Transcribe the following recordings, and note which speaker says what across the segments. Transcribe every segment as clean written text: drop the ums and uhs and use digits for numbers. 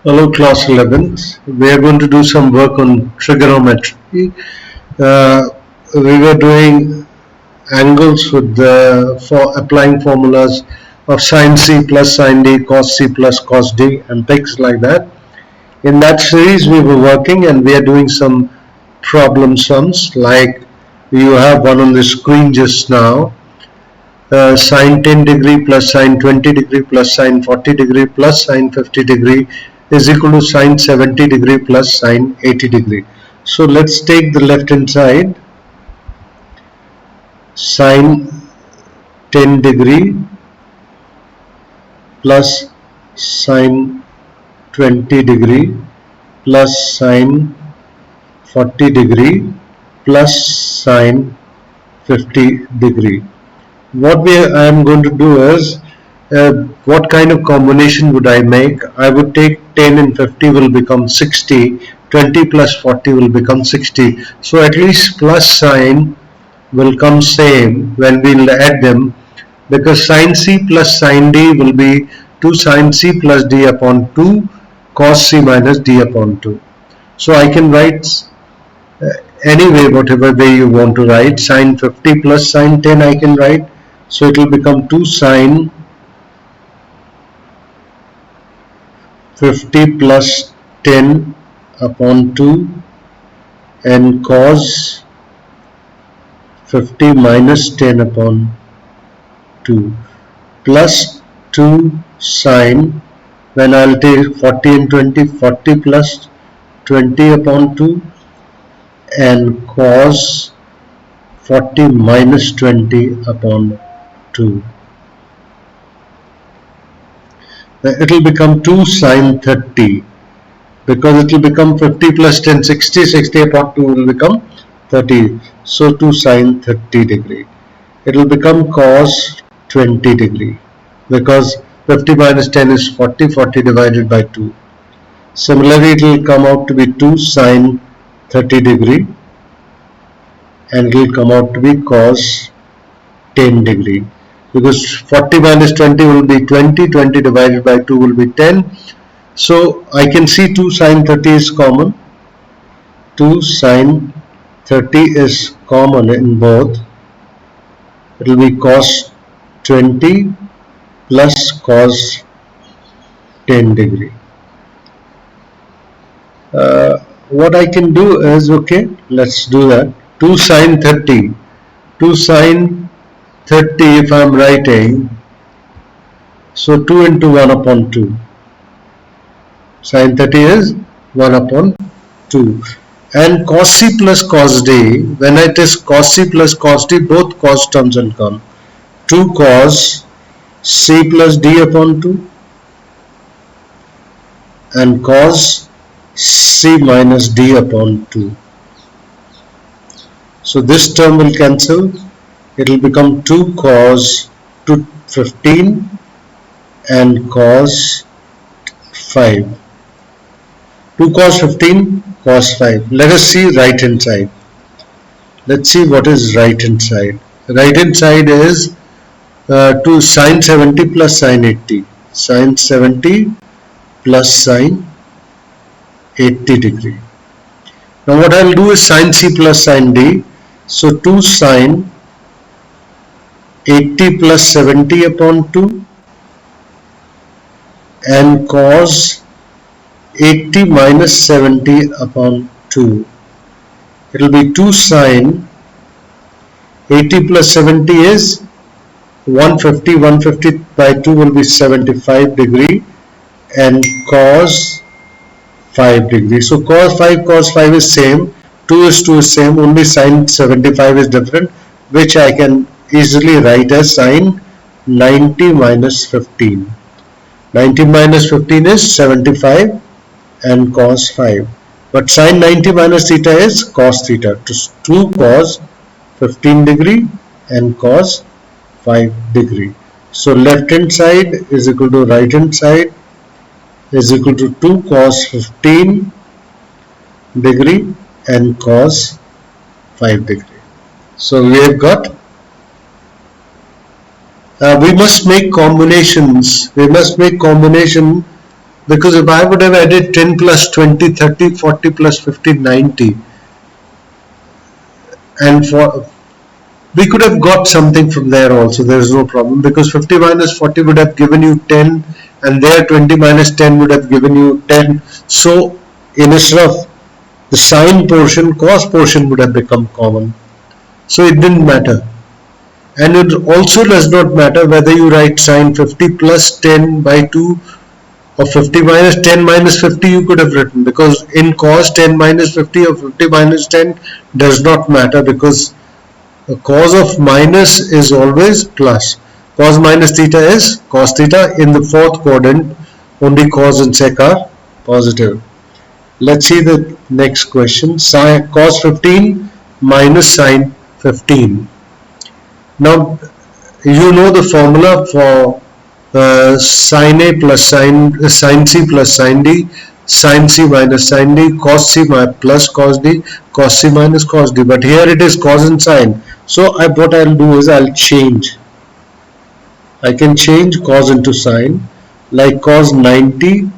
Speaker 1: Hello, class 11th. We are going to do some work on trigonometry. Uh, we were doing angles with for applying formulas of sine C plus sine D, cos C plus cos D, and things like that. In that series, we were working and we are doing some problem sums like you have one on the screen just now. Sine 10 degree plus sine 20 degree plus sine 40 degree plus sine 50 degree is equal to sine 70 degree plus sine 80 degree. So let's take the left hand side. Sine 10 degree plus sine 20 degree plus sine 40 degree plus sine 50 degree. What I am going to do is, what kind of combination would I make? I would take 10 and 50 will become 60, 20 plus 40 will become 60. So at least plus sign will come same when we'll add them, because sin C plus sin D will be 2 sin C plus D upon 2 cos C minus D upon 2. So I can write anyway, whatever way you want to write. Sin 50 plus sin 10 I can write. So it will become 2 sin 50 plus 10 upon 2 and cos 50 minus 10 upon 2 plus 2 sin, when I'll take 40 and 20, 40 plus 20 upon 2 and cos 40 minus 20 upon 2. It will become 2 sin 30, because it will become 50 plus 10, 60, 60 upon 2 will become 30. So 2 sin 30 degree. It will become cos 20 degree, because 50 minus 10 is 40, 40 divided by 2. Similarly, it will come out to be 2 sin 30 degree, and it will come out to be cos 10 degree, because 40 minus 20 will be 20, 20 divided by 2 will be 10. So I can see 2 sin 30 is common. 2 sin 30 is common in both. It will be cos 20 plus cos 10 degree. What I can do is, okay, let's do that. 2 sin 30. 2 sin 30 if I am writing, so 2 into 1 upon 2. Sin 30 is 1 upon 2. And cos C plus cos D, when it is cos C plus cos D, both cos terms will come. 2 cos C plus D upon 2 and cos C minus D upon 2. So this term will cancel. It will become 2 cos 15 and cos 5. 2 cos 15 cos 5. Let us see right hand side. Let's see what is right hand side. Right hand side is 2 sin 70 plus sin 80. Sin 70 plus sin 80 degree. Now what I will do is sin C plus sin D. So 2 sin 80 plus 70 upon 2 and cos 80 minus 70 upon 2. It will be 2 sin 80 plus 70 is 150. 150 by 2 will be 75 degree and cos 5 degree. So cos 5 is same. 2 is same. Only sin 75 is different, which I can easily write as sin 90 minus 15. 90 minus 15 is 75 and cos 5. But sin 90 minus theta is cos theta. 2 cos 15 degree and cos 5 degree. So left hand side is equal to right hand side is equal to 2 cos 15 degree and cos 5 degree. So we have got, we must make combinations. We must make combination Because if I would have added 10 plus 20, 30, 40 plus 50, 90, and for we could have got something from there also, there is no problem, because 50 minus 40 would have given you 10, and there 20 minus 10 would have given you 10. So instead of the sine portion, cos portion would have become common. So it didn't matter. And it also does not matter whether you write sine 50 plus 10 by 2 or 50 minus 10 minus 50 you could have written, because in cos 10 minus 50 or 50 minus 10 does not matter, because the cos of minus is always plus. Cos minus theta is cos theta. In the fourth quadrant, only cos and sec are positive. Let's see the next question. Cos 15 minus sine 15. Now, you know the formula for sin A plus sin C plus sin D, sin C minus sin D, cos C plus cos D, cos C minus cos D. But here it is cos and sin. So what I'll do is I'll change. I can change cos into sin, like cos 90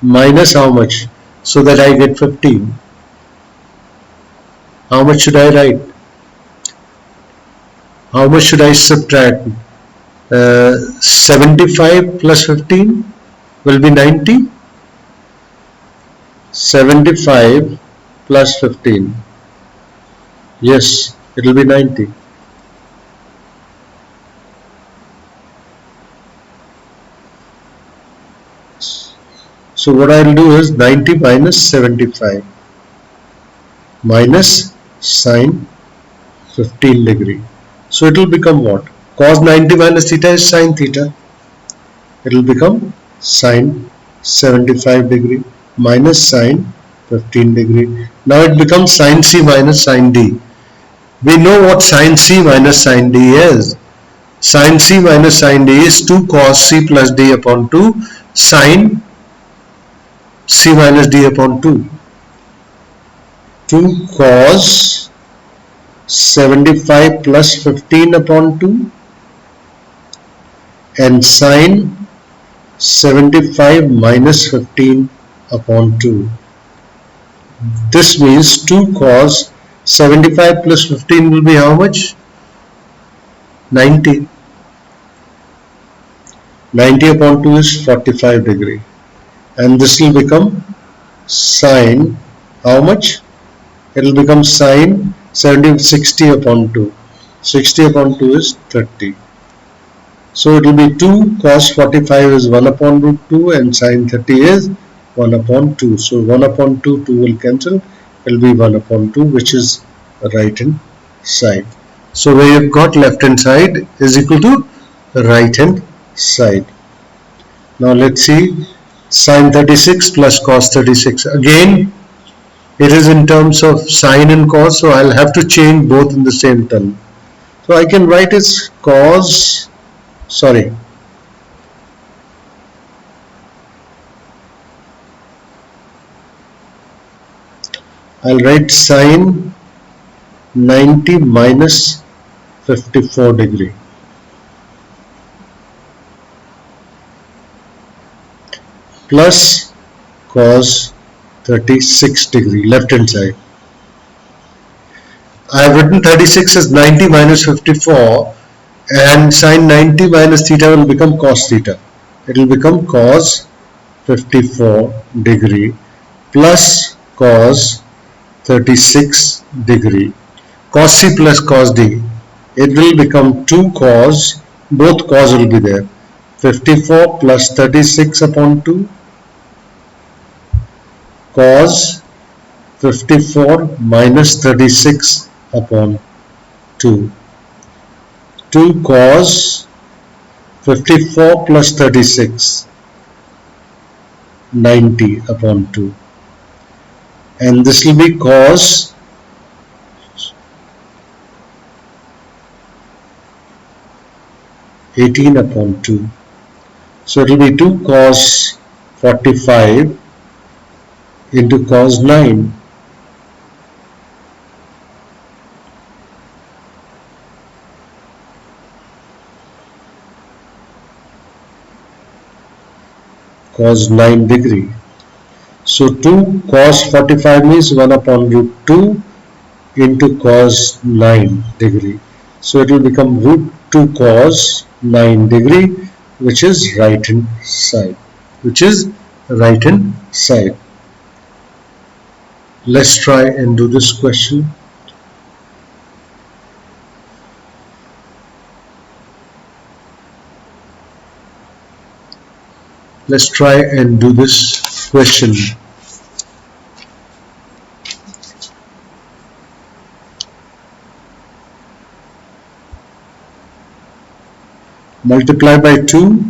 Speaker 1: minus how much? So that I get 15. How much should I write? How much should I subtract? 75 plus 15 will be 90. 75 plus 15. Yes, it will be 90. So what I will do is 90 minus 75 minus sine 15 degree. So it will become what? Cos 90 minus theta is sine theta. It will become sine 75 degree minus sine 15 degree. Now it becomes sine C minus sine D. We know what sine C minus sine D is. Sine C minus sine D is 2 cos C plus D upon 2 sine C minus D upon 2. 2 cos 75 plus 15 upon 2 and sine 75 minus 15 upon 2. This means 2 cos 75 plus 15 will be how much? 90. 90 upon 2 is 45 degree. And this will become sine how much? It will become sine 60 upon 2. 60 upon 2 is 30. So it will be 2 cos 45 is 1 upon root 2 and sine 30 is 1 upon 2. So 1 upon 2, 2 will cancel. It will be 1 upon 2, which is right hand side. So where you've got left hand side is equal to right hand side. Now let's see sine 36 plus cos 36. Again, it is in terms of sine and cos, so I'll have to change both in the same term. So I can write as cos, I'll write sine 90 minus 54 degree plus cos 36 degree, left hand side. I have written 36 as 90 minus 54, and sine 90 minus theta will become cos theta. It will become cos 54 degree plus cos 36 degree. Cos C plus cos D. It will become 2 cos, both cos will be there. 54 plus 36 upon 2 cos 54 minus 36 upon 2. 2 cos 54 plus 36, 90 upon 2. And this will be cos 18 upon 2. So it will be 2 cos 45 into cos 9. cos 9 degree. So 2 cos 45 means 1 upon root 2 into cos 9 degree. So it will become root 2 cos 9 degree, which is right hand side. Let's try and do this question. Let's try and do this question. Multiply by 2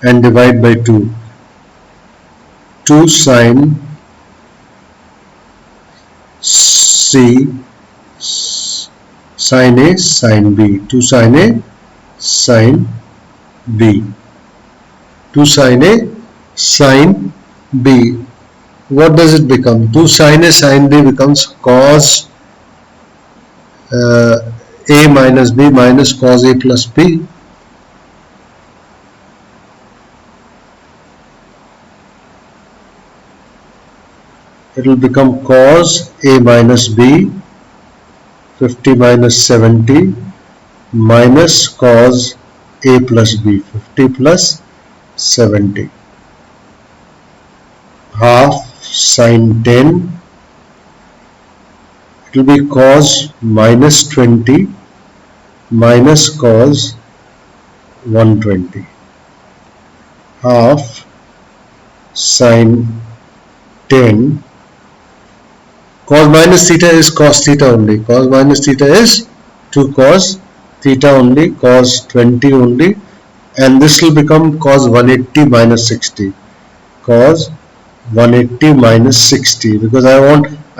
Speaker 1: and divide by 2. 2 sine C sine A sine B. 2 sine A sine B. 2 sine A sine B. What does it become? 2 sine A sine B becomes cos A minus B minus cos A plus B. It will become cos A minus B 50 minus 70 minus cos A plus B 50 plus 70 half sine 10. It will be cos minus 20 minus cos 120 half sine 10. Cos minus theta is cos theta only. Cos minus theta is 2 cos theta only, cos 20 only, and this will become cos 180 minus 60. Cos 180 minus 60, because I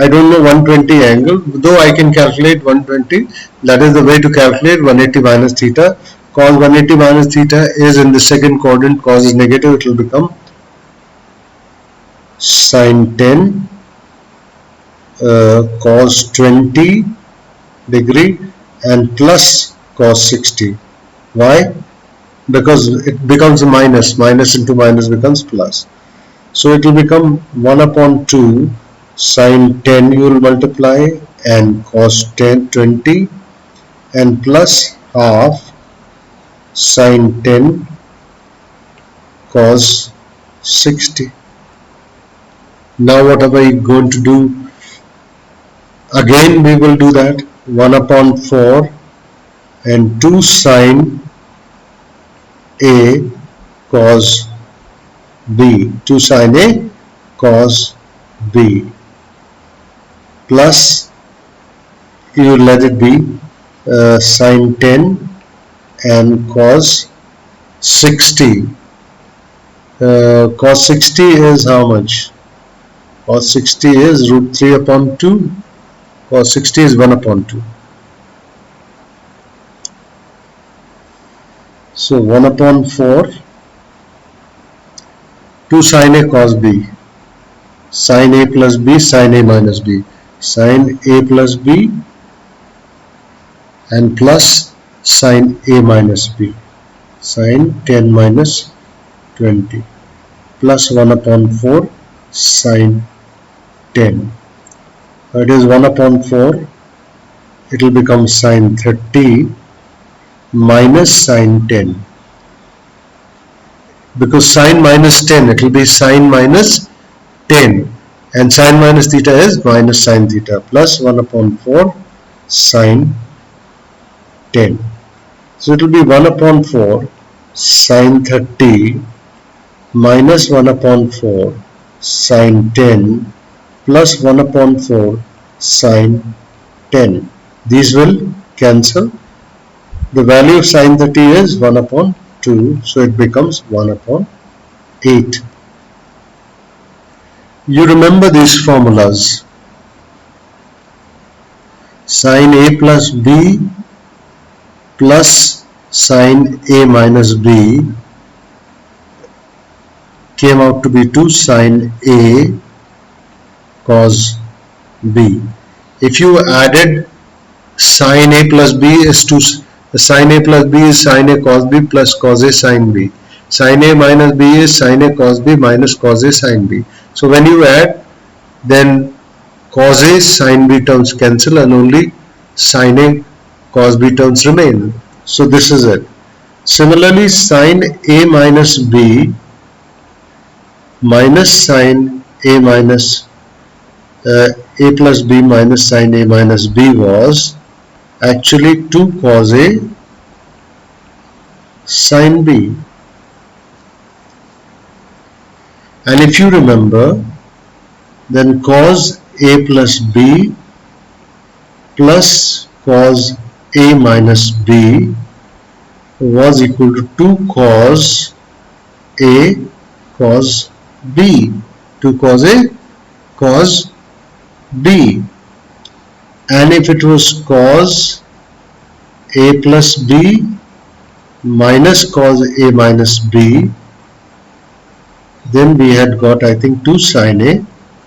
Speaker 1: don't know 120 angle, though I can calculate 120. That is the way to calculate 180 minus theta. Cos 180 minus theta is in the second quadrant. Cos is negative. It will become sine 10 cos 20 degree and plus cos 60. Why? Because it becomes a minus. Minus into minus becomes plus. So it will become 1 upon 2 sine 10 you will multiply and cos 20 and plus half sine 10 cos 60. Now what are we going to do? Again we will do that. 1 upon 4 and 2 sine A cos B. 2 sine A cos B plus, you let it be, sine 10 and cos 60. Cos 60 is how much? Cos 60 is root 3 upon 2. Cos 60 is 1 upon 2. So 1 upon 4, 2 sine A cos B, sine A plus B, sine A minus B, sine A plus B and plus sine A minus B, sine 10 minus 20 plus 1 upon 4 sine 10. It is 1 upon 4. It will become sine 30 minus sine 10. Because sine minus 10, it will be sine minus 10. And sine minus theta is minus sine theta plus 1 upon 4 sine 10. So it will be 1 upon 4 sine 30 minus 1 upon 4 sine 10 plus 1 upon 4 sine 10. These will cancel. The value of sine 30 is 1 upon 2, so it becomes 1 upon 8. You remember these formulas. Sine A plus B plus sine A minus B came out to be 2 sine A cos B. If you added sine A plus B is 2, sine A plus B is sine A cos B plus cos A sine B. Sin A minus B is sin A cos B minus cos A sin B. So when you add, then cos A sin B terms cancel and only sin A cos B terms remain. So this is it. Similarly, sin A minus B minus sin A minus A plus B minus sin A minus B was actually 2 cos A sin B. And if you remember, then cos A plus B plus cos A minus B was equal to 2 cos A cos B. 2 cos A cos B. And if it was cos A plus B minus cos A minus B, then we had got, I think, 2 sin A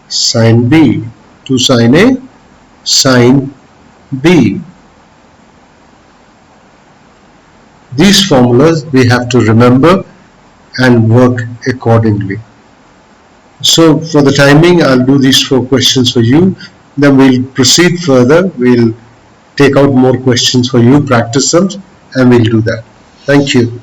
Speaker 1: sin B. 2 sin A sin B. These formulas we have to remember and work accordingly. So for the timing, I'll do these 4 questions for you. Then we'll proceed further. We'll take out more questions for you, practice them, and we'll do that. Thank you.